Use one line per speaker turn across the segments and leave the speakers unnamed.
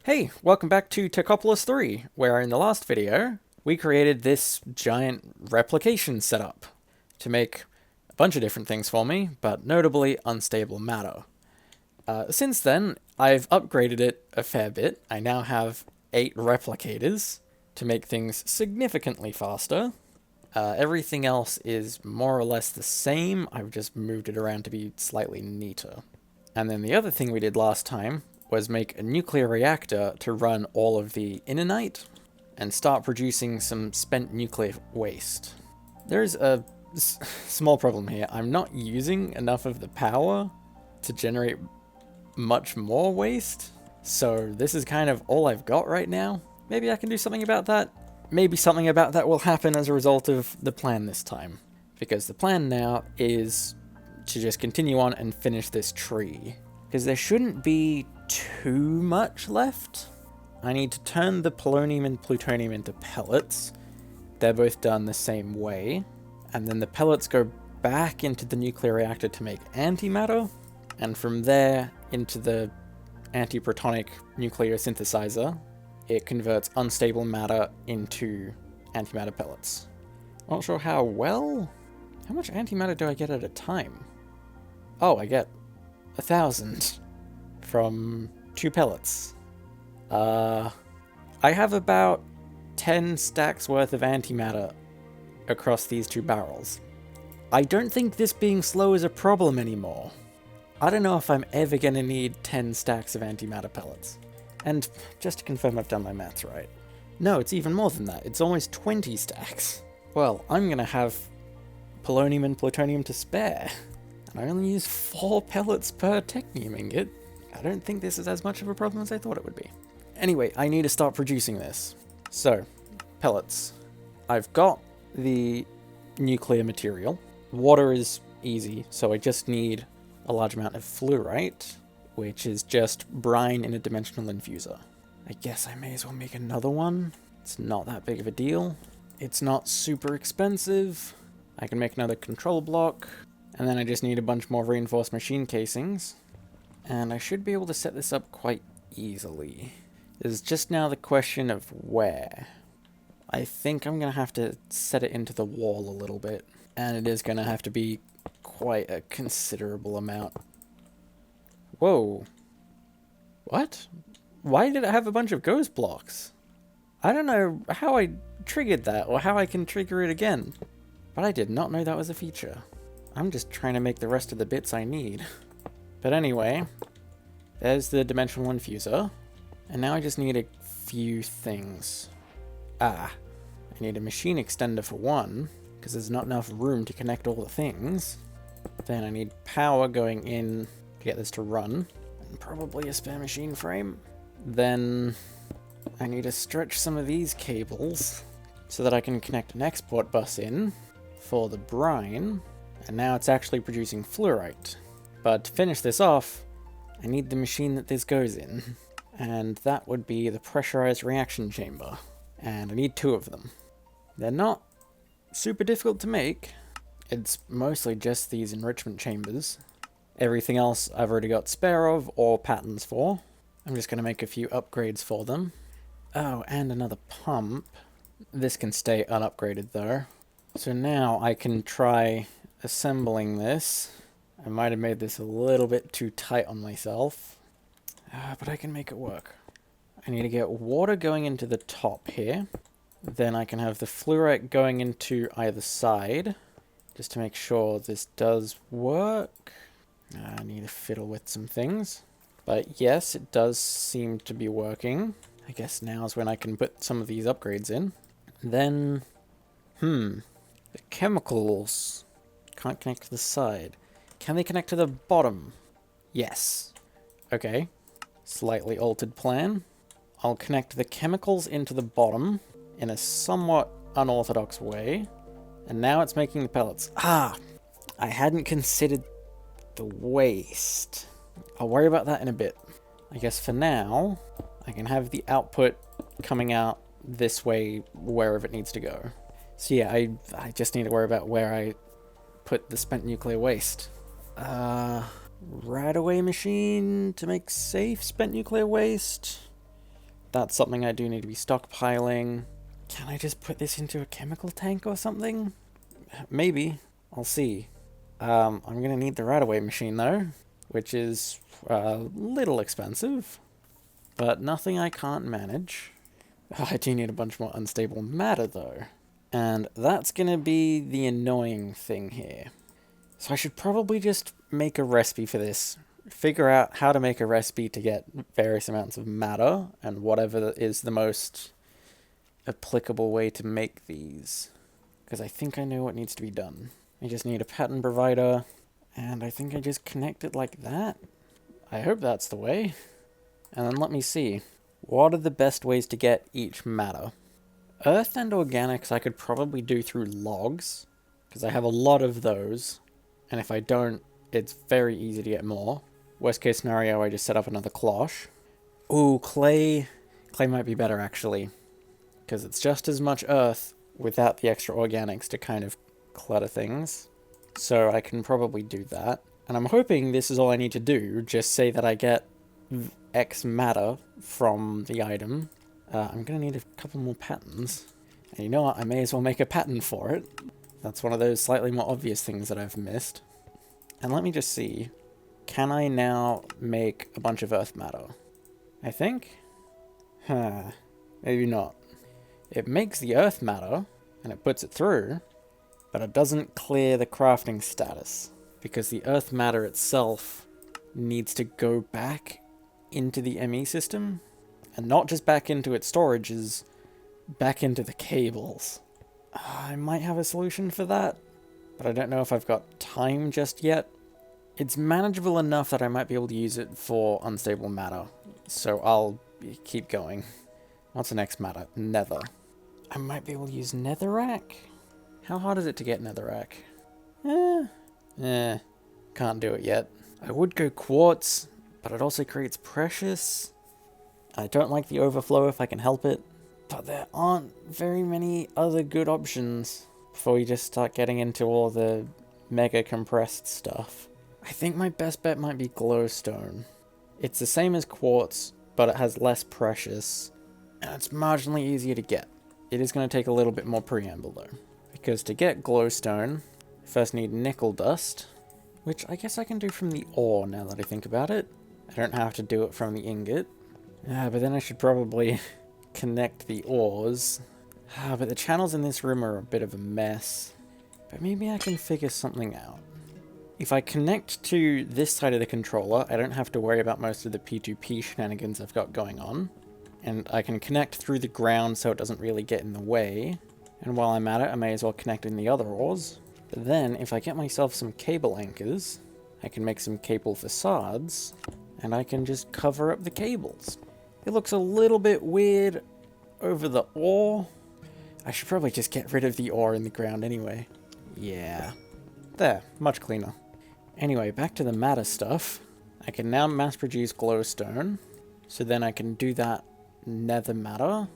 Hey, welcome back to Techopolis 3, where in the last video, we created this giant replication setup to make a bunch of different things for me, but notably unstable matter. Since then, I've upgraded it a fair bit. I now have 8 replicators to make things significantly faster. Everything else is more or less the same, I've just moved it around to be slightly neater. And then the other thing we did last time was make a nuclear reactor to run all of the inanite and start producing some spent nuclear waste. There's a small problem here. I'm not using enough of the power to generate much more waste, so this is kind of all I've got right now. Maybe I can do something about that. Maybe something about that will happen as a result of the plan this time, because the plan now is to just continue on and finish this tree, because there shouldn't be too much left. I need to turn the polonium and plutonium into pellets. They're both done the same way. And then the pellets go back into the nuclear reactor to make antimatter, and from there into the antiprotonic nuclear synthesizer, it converts unstable matter into antimatter pellets. Not sure how well? How much antimatter do I get at a time? Oh, I get 1,000 from 2 pellets. I have about 10 stacks worth of antimatter across these 2 barrels. I don't think this being slow is a problem anymore. I don't know if I'm ever gonna need 10 stacks of antimatter pellets. And just to confirm I've done my maths right. No, it's even more than that. It's almost 20 stacks. Well, I'm gonna have polonium and plutonium to spare. And I only use 4 pellets per technium ingot. I don't think this is as much of a problem as I thought it would be. Anyway, I need to start producing this. So, pellets. I've got the nuclear material. Water is easy, so I just need a large amount of fluorite, which is just brine in a dimensional infuser. I guess I may as well make another one. It's not that big of a deal. It's not super expensive. I can make another control block, and then I just need a bunch more reinforced machine casings. And I should be able to set this up quite easily. There's just now the question of where. I think I'm going to have to set it into the wall a little bit, and it is going to have to be quite a considerable amount. Whoa. What? Why did it have a bunch of ghost blocks? I don't know how I triggered that, or how I can trigger it again. But I did not know that was a feature. I'm just trying to make the rest of the bits I need. But anyway, there's the dimensional infuser. And now I just need a few things. I need a machine extender for one, because there's not enough room to connect all the things. Then I need power going in to get this to run, and probably a spare machine frame. Then I need to stretch some of these cables so that I can connect an export bus in for the brine, and now it's actually producing fluorite. But to finish this off, I need the machine that this goes in, and that would be the pressurized reaction chamber, and I need 2 of them. They're not super difficult to make. It's mostly just these enrichment chambers. Everything else I've already got spare of or patterns for. I'm just going to make a few upgrades for them. Oh, and another pump. This can stay unupgraded though. So now I can try assembling this. I might have made this a little bit too tight on myself. But I can make it work. I need to get water going into the top here. Then I can have the fluorite going into either side, just to make sure this does work. I need to fiddle with some things. But yes, it does seem to be working. I guess now's when I can put some of these upgrades in. Then, the chemicals can't connect to the side. Can they connect to the bottom? Yes. Okay. Slightly altered plan. I'll connect the chemicals into the bottom in a somewhat unorthodox way. And now it's making the pellets. I hadn't considered the waste. I'll worry about that in a bit. I guess for now, I can have the output coming out this way wherever it needs to go. So yeah, I just need to worry about where I put the spent nuclear waste. Right away machine to make safe spent nuclear waste. that's something I do need to be stockpiling. Can I just put this into a chemical tank or something? Maybe. I'll see. I'm going to need the right-of-way machine, though, which is a little expensive, but nothing I can't manage. I do need a bunch more unstable matter, though, and that's going to be the annoying thing here. So I should probably just make a recipe for this. Figure out how to make a recipe to get various amounts of matter, and whatever is the most applicable way to make these. Because I think I know what needs to be done. I just need a pattern provider, and I think I just connect it like that. I hope that's the way. And then let me see. What are the best ways to get each matter? Earth and organics I could probably do through logs, because I have a lot of those, and if I don't, it's very easy to get more. Worst case scenario, I just set up another cloche. Ooh, clay. Clay might be better, actually, because it's just as much earth without the extra organics to kind of clutter things. So I can probably do that. And I'm hoping this is all I need to do, just say that I get X matter from the item. I'm going to need a couple more patterns. And you know what, I may as well make a pattern for it. That's one of those slightly more obvious things that I've missed. And let me just see. Can I now make a bunch of earth matter? I think? Maybe not. It makes the earth matter, and it puts it through, but it doesn't clear the crafting status, because the earth matter itself needs to go back into the ME system, and not just back into its storages, back into the cables. I might have a solution for that, but I don't know if I've got time just yet. It's manageable enough that I might be able to use it for unstable matter, so I'll keep going. What's the next matter? Nether. I might be able to use netherrack? How hard is it to get netherrack? Can't do it yet. I would go quartz, but it also creates precious. I don't like the overflow if I can help it, but there aren't very many other good options before we just start getting into all the mega compressed stuff. I think my best bet might be glowstone. It's the same as quartz, but it has less precious, and it's marginally easier to get. It is going to take a little bit more preamble though, because to get glowstone, I first need nickel dust, which I guess I can do from the ore now that I think about it. I don't have to do it from the ingot. But then I should probably connect the ores. But the channels in this room are a bit of a mess. But maybe I can figure something out. If I connect to this side of the controller, I don't have to worry about most of the P2P shenanigans I've got going on. And I can connect through the ground so it doesn't really get in the way. And while I'm at it, I may as well connect in the other ores. But then, if I get myself some cable anchors, I can make some cable facades, and I can just cover up the cables. It looks a little bit weird over the ore. I should probably just get rid of the ore in the ground anyway. Yeah. There, much cleaner. Anyway, back to the matter stuff. I can now mass produce glowstone, so then I can do that nether matter.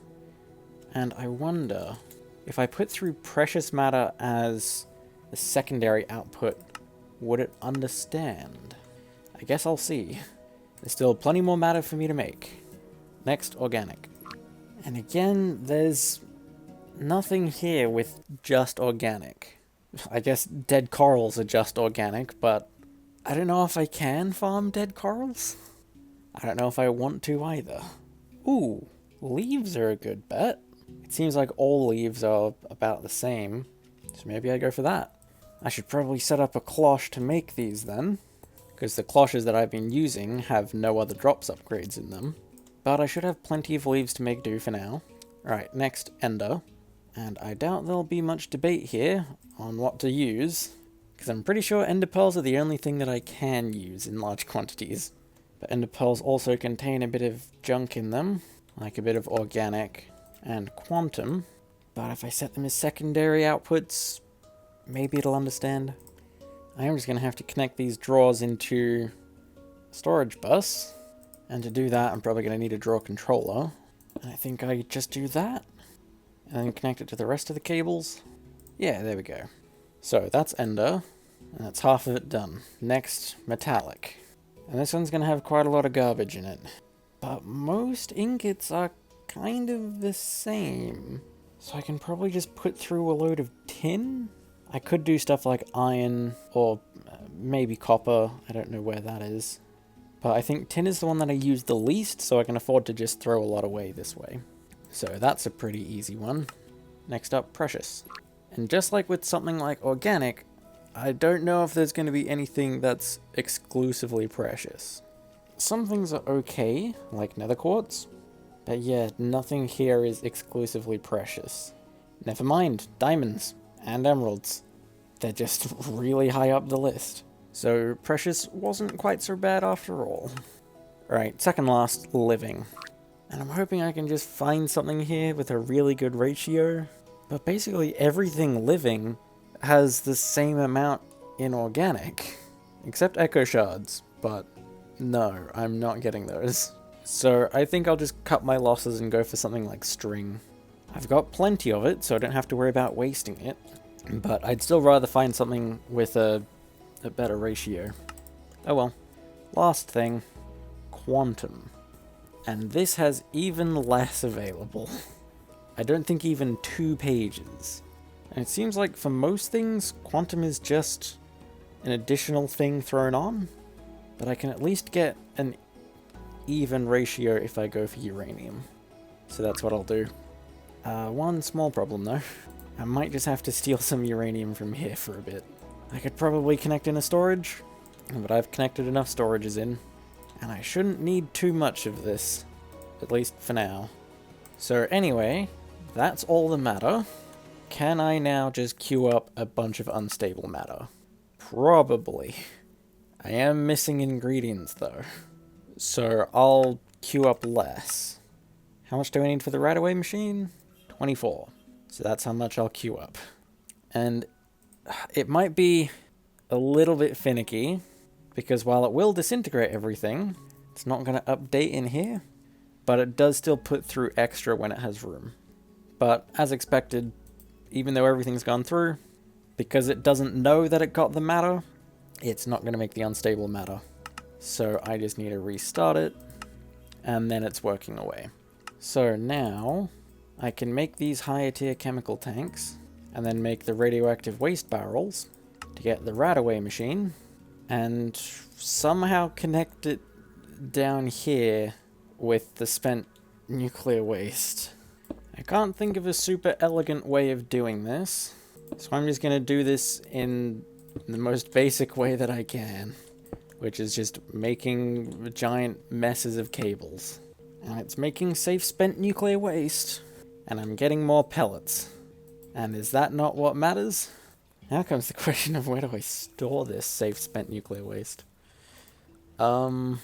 And I wonder, if I put through precious matter as the secondary output, would it understand? I guess I'll see. There's still plenty more matter for me to make. Next, organic. And again, there's nothing here with just organic. I guess dead corals are just organic, but I don't know if I can farm dead corals. I don't know if I want to either. Ooh, leaves are a good bet. It seems like all leaves are about the same, so maybe I go for that. I should probably set up a cloche to make these then, because the cloches that I've been using have no other drops upgrades in them. But I should have plenty of leaves to make do for now. Alright, next, ender. And I doubt there'll be much debate here on what to use, because I'm pretty sure ender pearls are the only thing that I can use in large quantities. But ender pearls also contain a bit of junk in them, like a bit of organic and quantum. But if I set them as secondary outputs, maybe it'll understand. I am just going to have to connect these drawers into a storage bus. And to do that, I'm probably going to need a drawer controller. And I think I just do that. And then connect it to the rest of the cables. Yeah, there we go. So that's ender. And that's half of it done. Next, metallic. And this one's going to have quite a lot of garbage in it. But most ingots are kind of the same. So I can probably just put through a load of tin? I could do stuff like iron or maybe copper. I don't know where that is. But I think tin is the one that I use the least, so I can afford to just throw a lot away this way. So that's a pretty easy one. Next up, precious. And just like with something like organic, I don't know if there's going to be anything that's exclusively precious. Some things are okay, like nether quartz, but yeah, nothing here is exclusively precious. Never mind, diamonds and emeralds. They're just really high up the list. So precious wasn't quite so bad after all. Right, second last, living. And I'm hoping I can just find something here with a really good ratio. But basically everything living has the same amount in organic. Except echo shards, but no, I'm not getting those. So I think I'll just cut my losses and go for something like string. I've got plenty of it, so I don't have to worry about wasting it. But I'd still rather find something with a better ratio. Oh well. Last thing. Quantum. And this has even less available. I don't think even 2 pages. And it seems like for most things, quantum is just an additional thing thrown on. But I can at least get an even ratio if I go for uranium. So that's what I'll do. One small problem though. I might just have to steal some uranium from here for a bit. I could probably connect in a storage, but I've connected enough storages in. And I shouldn't need too much of this, at least for now. So anyway, that's all the matter. Can I now just queue up a bunch of unstable matter? Probably. I am missing ingredients though. So I'll queue up less. How much do I need for the right-away machine? 24. So that's how much I'll queue up. And it might be a little bit finicky, because while it will disintegrate everything, it's not going to update in here, but it does still put through extra when it has room. But as expected, even though everything's gone through, because it doesn't know that it got the matter, it's not going to make the unstable matter. So I just need to restart it, and then it's working away. So now I can make these higher tier chemical tanks, and then make the radioactive waste barrels to get the right-away machine, and somehow connect it down here with the spent nuclear waste. I can't think of a super elegant way of doing this, so I'm just going to do this in the most basic way that I can, which is just making giant messes of cables. And it's making safe spent nuclear waste, and I'm getting more pellets. And is that not what matters? Now comes the question of where do I store this safe spent nuclear waste? I'm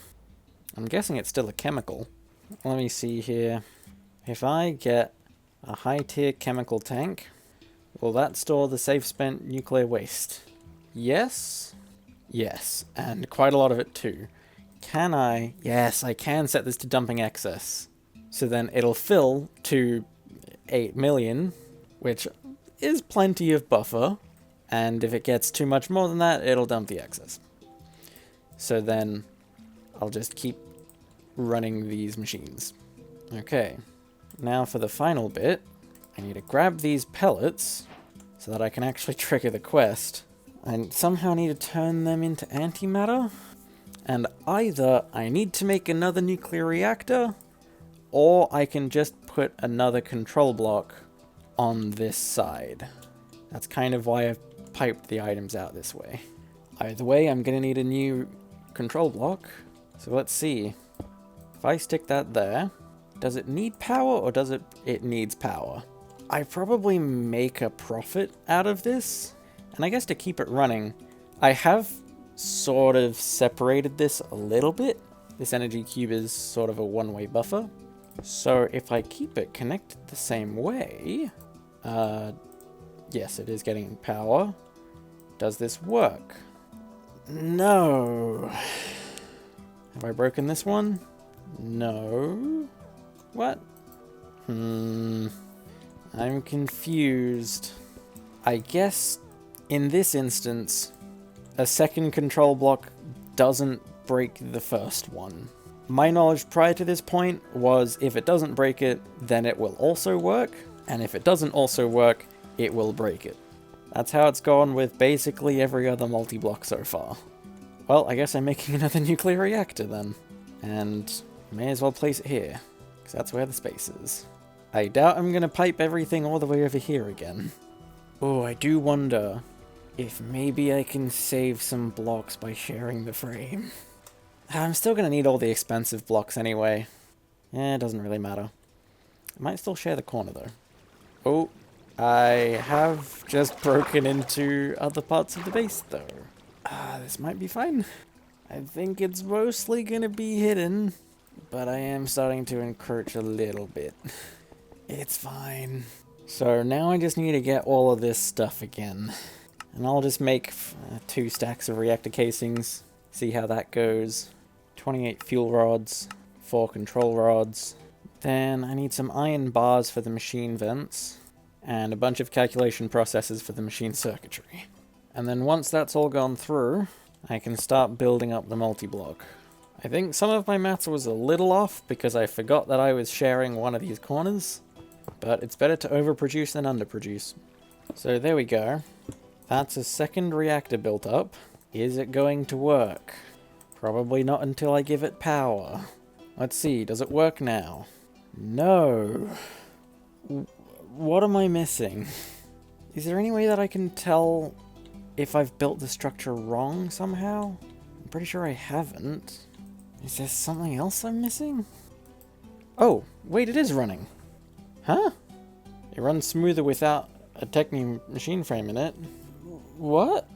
guessing it's still a chemical. Let me see here. If I get a high tier chemical tank, will that store the safe spent nuclear waste? Yes. Yes, and quite a lot of it too. Can I? Yes, I can set this to dumping excess. So then it'll fill to 8 million, which is plenty of buffer. And if it gets too much more than that, it'll dump the excess. So then I'll just keep running these machines. Okay, now for the final bit, I need to grab these pellets so that I can actually trigger the quest. I somehow need to turn them into antimatter, and either I need to make another nuclear reactor, or I can just put another control block on this side. That's kind of why I've piped the items out this way. Either way, I'm going to need a new control block, so let's see. If I stick that there, does it need power, or does it needs power? I probably make a profit out of this, and I guess to keep it running, I have sort of separated this a little bit. This energy cube is sort of a one-way buffer. So if I keep it connected the same way, yes, it is getting power. Does this work? No. Have I broken this one? No. What? I'm confused. I guess in this instance, a second control block doesn't break the first one. My knowledge prior to this point was if it doesn't break it, then it will also work, and if it doesn't also work, it will break it. That's how it's gone with basically every other multi-block so far. Well, I guess I'm making another nuclear reactor then. And may as well place it here, because that's where the space is. I doubt I'm going to pipe everything all the way over here again. Oh, I do wonder if maybe I can save some blocks by sharing the frame. I'm still going to need all the expensive blocks anyway. Eh, it doesn't really matter. I might still share the corner though. Oh, I have just broken into other parts of the base though. This might be fine. I think it's mostly going to be hidden, but I am starting to encroach a little bit. It's fine. So now I just need to get all of this stuff again. And I'll just make 2 stacks of reactor casings, see how that goes. 28 fuel rods, 4 control rods. Then I need some iron bars for the machine vents, and a bunch of calculation processes for the machine circuitry. And then once that's all gone through, I can start building up the multi-block. I think some of my maths was a little off because I forgot that I was sharing one of these corners, but it's better to overproduce than underproduce. So there we go. That's a second reactor built up. Is it going to work? Probably not until I give it power. Let's see, does it work now? No. What am I missing? Is there any way that I can tell if I've built the structure wrong somehow? I'm pretty sure I haven't. Is there something else I'm missing? Oh, wait, it is running. Huh? It runs smoother without a Technium machine frame in it. What?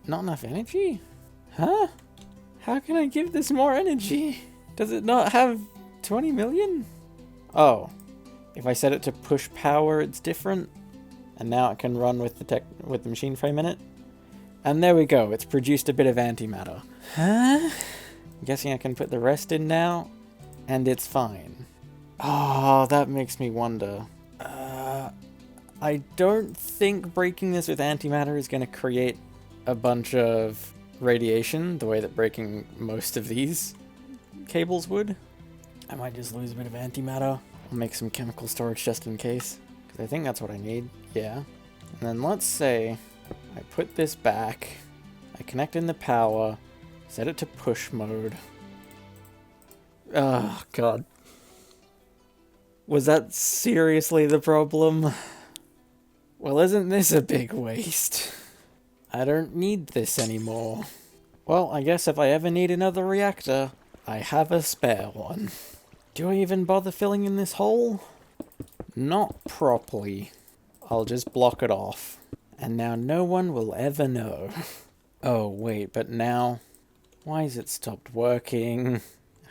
Not enough energy? Huh? How can I give this more energy? Does it not have 20 million? Oh, if I set it to push power, it's different. And now it can run with the machine frame in it. And there we go, it's produced a bit of antimatter. Huh? I'm guessing I can put the rest in now, and it's fine. Oh, that makes me wonder. I don't think breaking this with antimatter is going to create a bunch of radiation, the way that breaking most of these cables would. I might just lose a bit of antimatter. I'll make some chemical storage just in case, because I think that's what I need. Yeah. And then let's say I put this back, I connect in the power, set it to push mode. Oh, God. Was that seriously the problem? Well, isn't this a big waste? I don't need this anymore. Well, I guess if I ever need another reactor, I have a spare one. Do I even bother filling in this hole? Not properly. I'll just block it off. And now no one will ever know. Oh, wait, but now... Why has it stopped working?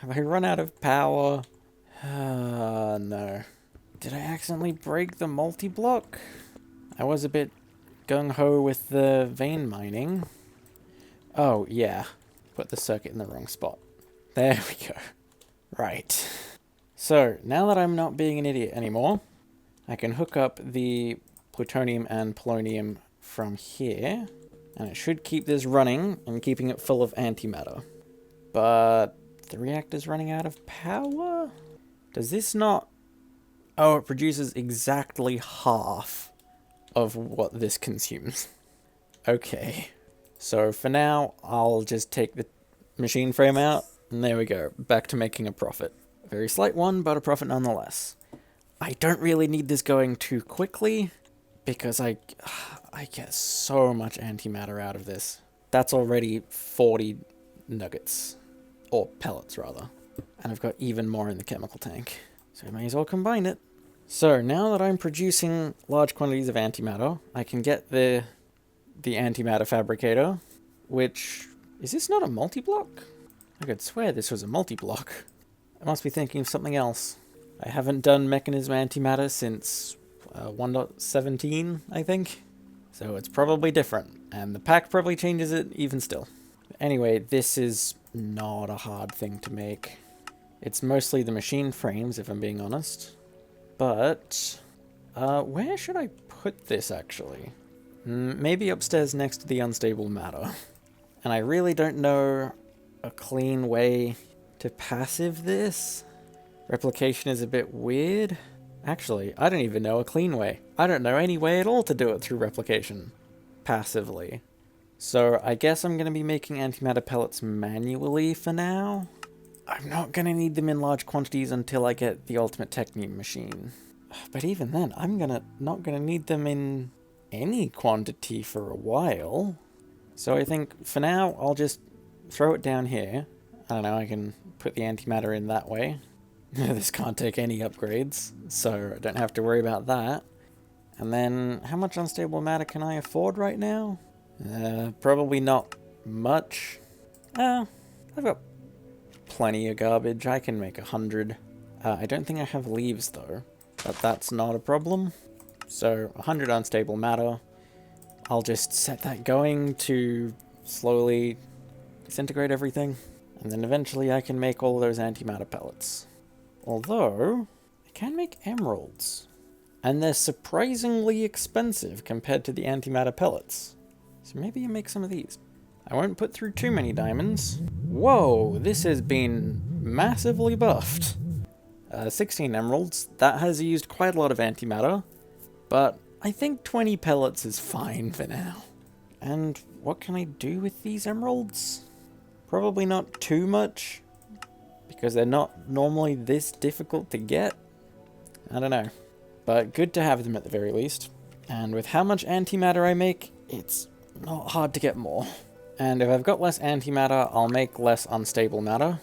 Have I run out of power? No. Did I accidentally break the multi-block? I was a bit gung-ho with the vein mining. Oh, yeah. Put the circuit in the wrong spot. There we go. Right. So, now that I'm not being an idiot anymore, I can hook up the plutonium and polonium from here, and it should keep this running and keeping it full of antimatter. But the reactor's running out of power? Does this not... Oh, it produces exactly half of what this consumes. Okay. So for now, I'll just take the machine frame out, and there we go. Back to making a profit. A very slight one, but a profit nonetheless. I don't really need this going too quickly, because I get so much antimatter out of this. That's already 40 nuggets. Or pellets, rather. And I've got even more in the chemical tank. So I may as well combine it. So now that I'm producing large quantities of antimatter, I can get the antimatter fabricator, which... Is this not a multi-block? I could swear this was a multi-block. I must be thinking of something else. I haven't done mechanism antimatter since 1.17, I think. So it's probably different, and the pack probably changes it even still. Anyway, this is not a hard thing to make. It's mostly the machine frames, if I'm being honest. But, where should I put this, actually? Maybe upstairs next to the unstable matter. And I really don't know a clean way to passive this. Replication is a bit weird. Actually, I don't even know a clean way. I don't know any way at all to do it through replication. Passively. So I guess I'm going to be making antimatter pellets manually for now. I'm not going to need them in large quantities until I get the ultimate technium machine. But even then, I'm not going to need them in any quantity for a while. So I think for now, I'll just throw it down here. I don't know, I can put the antimatter in that way. This can't take any upgrades, so I don't have to worry about that. And then, how much unstable matter can I afford right now? Probably not much. I've got plenty of garbage. I can make 100. I don't think I have leaves though, but that's not a problem. So 100 unstable matter. I'll just set that going to slowly disintegrate everything, and then eventually I can make all those antimatter pellets. Although, I can make emeralds, and they're surprisingly expensive compared to the antimatter pellets. So maybe I make some of these. I won't put through too many diamonds. Whoa, this has been massively buffed. 16 emeralds. That has used quite a lot of antimatter, but I think 20 pellets is fine for now. And what can I do with these emeralds? Probably not too much, because they're not normally this difficult to get. I don't know. But good to have them at the very least. And with how much antimatter I make, it's not hard to get more. And if I've got less antimatter, I'll make less unstable matter.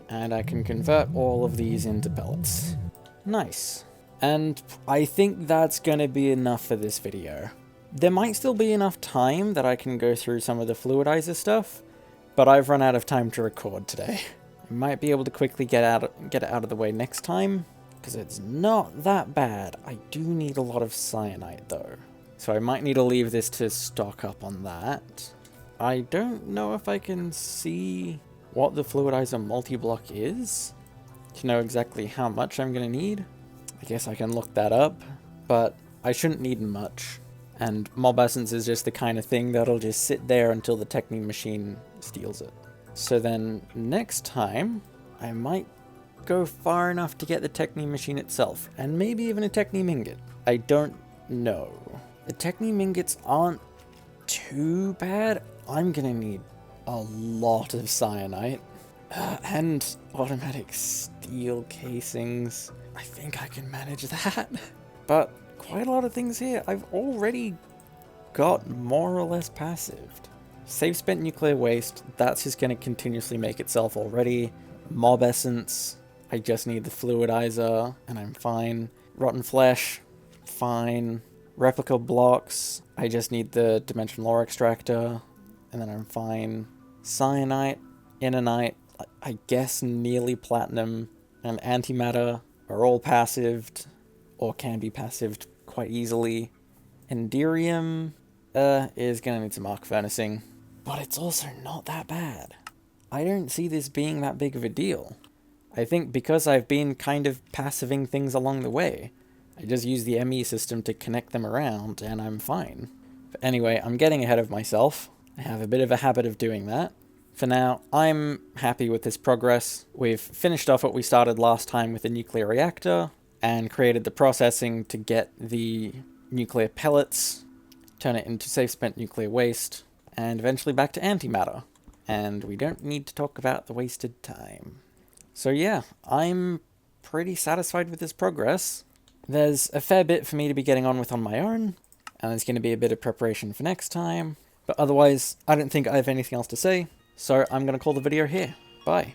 And I can convert all of these into pellets. Nice. And I think that's gonna be enough for this video. There might still be enough time that I can go through some of the fluidizer stuff, but I've run out of time to record today. I might be able to quickly get it out of the way next time, because it's not that bad. I do need a lot of cyanite though, so I might need to leave this to stock up on that. I don't know if I can see what the fluidizer multi-block is to know exactly how much I'm going to need. I guess I can look that up, but I shouldn't need much. And mob essence is just the kind of thing that'll just sit there until the technium machine steals it. So then next time, I might go far enough to get the technium machine itself, and maybe even a technium ingot. I don't know. The technium ingots aren't too bad. I'm gonna need a lot of cyanite. And automatic steel casings. I think I can manage that. But quite a lot of things here I've already got more or less passived. Save spent nuclear waste, that's just going to continuously make itself already. Mob essence, I just need the fluidizer and I'm fine. Rotten flesh, fine. Replica blocks, I just need the dimension lore extractor and then I'm fine. Cyanite, inanite, I guess nearly platinum, and antimatter are all passived, or can be passived quite easily. Enderium is going to need some arc furnacing, but it's also not that bad. I don't see this being that big of a deal. I think because I've been kind of passiving things along the way, I just use the ME system to connect them around, and I'm fine. But anyway, I'm getting ahead of myself. I have a bit of a habit of doing that. For now, I'm happy with this progress. We've finished off what we started last time with the nuclear reactor, and created the processing to get the nuclear pellets, turn it into safe spent nuclear waste, and eventually back to antimatter. And we don't need to talk about the wasted time. So yeah, I'm pretty satisfied with this progress. There's a fair bit for me to be getting on with on my own, and there's going to be a bit of preparation for next time. But otherwise, I don't think I have anything else to say, so I'm going to call the video here. Bye.